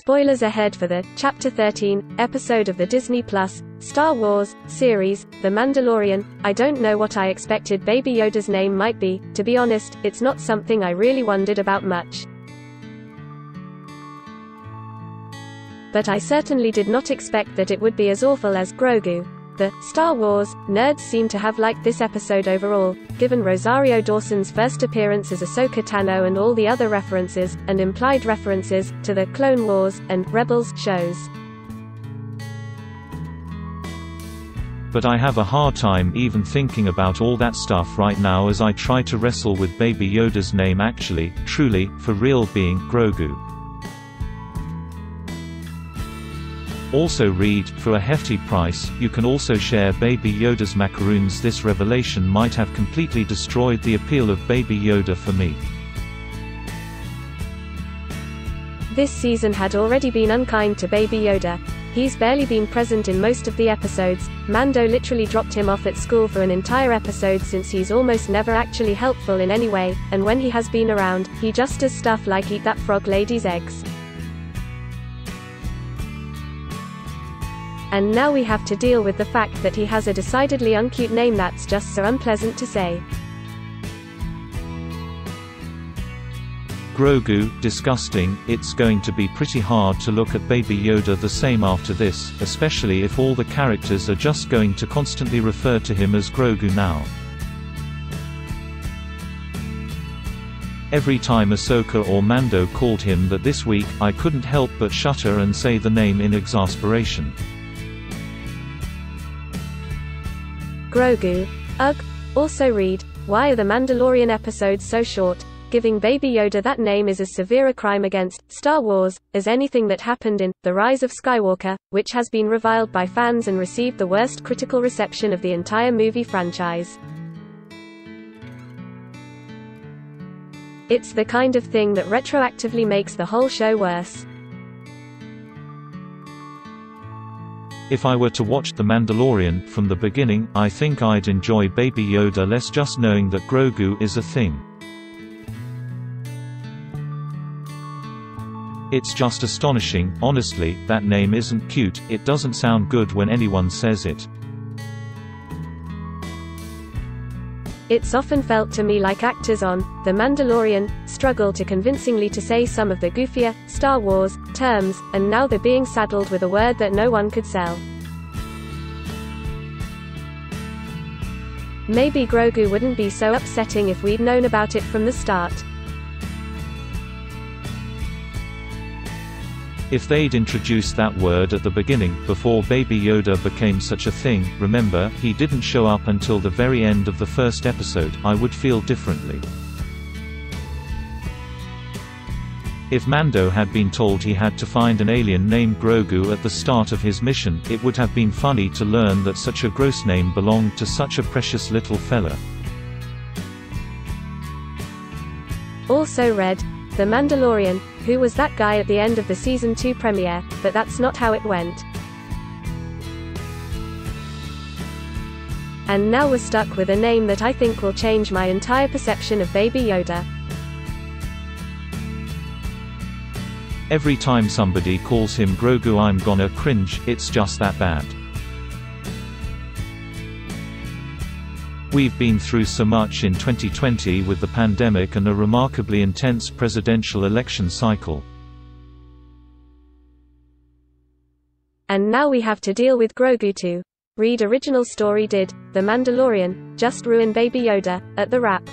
Spoilers ahead for the Chapter 13 episode of the Disney Plus Star Wars series, The Mandalorian. I don't know what I expected Baby Yoda's name might be. To be honest, it's not something I really wondered about much. But I certainly did not expect that it would be as awful as Grogu. The Star Wars nerds seem to have liked this episode overall, given Rosario Dawson's first appearance as Ahsoka Tano and all the other references, and implied references, to the Clone Wars and Rebels shows. But I have a hard time even thinking about all that stuff right now as I try to wrestle with Baby Yoda's name actually, truly, for real being Grogu. Also read, for a hefty price, you can also share Baby Yoda's macaroons. This revelation might have completely destroyed the appeal of Baby Yoda for me. This season had already been unkind to Baby Yoda. He's barely been present in most of the episodes. Mando literally dropped him off at school for an entire episode since he's almost never actually helpful in any way, and when he has been around, he just does stuff like eat that frog lady's eggs. And now we have to deal with the fact that he has a decidedly uncute name that's just so unpleasant to say. Grogu, disgusting. It's going to be pretty hard to look at Baby Yoda the same after this, especially if all the characters are just going to constantly refer to him as Grogu now. Every time Ahsoka or Mando called him that this week, I couldn't help but shudder and say the name in exasperation. Grogu. Ugh. Also read, why are the Mandalorian episodes so short? Giving Baby Yoda that name is as severe a crime against Star Wars as anything that happened in The Rise of Skywalker, which has been reviled by fans and received the worst critical reception of the entire movie franchise. It's the kind of thing that retroactively makes the whole show worse. If I were to watch The Mandalorian from the beginning, I think I'd enjoy Baby Yoda less just knowing that Grogu is a thing. It's just astonishing, honestly, that name isn't cute, it doesn't sound good when anyone says it. It's often felt to me like actors on The Mandalorian struggle to convincingly to say some of the goofier Star Wars terms, and now they're being saddled with a word that no one could sell. Maybe Grogu wouldn't be so upsetting if we'd known about it from the start. If they'd introduced that word at the beginning, before Baby Yoda became such a thing, remember, he didn't show up until the very end of the first episode, I would feel differently. If Mando had been told he had to find an alien named Grogu at the start of his mission, it would have been funny to learn that such a gross name belonged to such a precious little fella. Also read, The Mandalorian, who was that guy at the end of the Season 2 premiere, but that's not how it went. And now we're stuck with a name that I think will change my entire perception of Baby Yoda. Every time somebody calls him Grogu I'm gonna cringe, it's just that bad. We've been through so much in 2020 with the pandemic and a remarkably intense presidential election cycle. And now we have to deal with Grogu too. Read original story. Did The Mandalorian just ruin Baby Yoda at the wrap?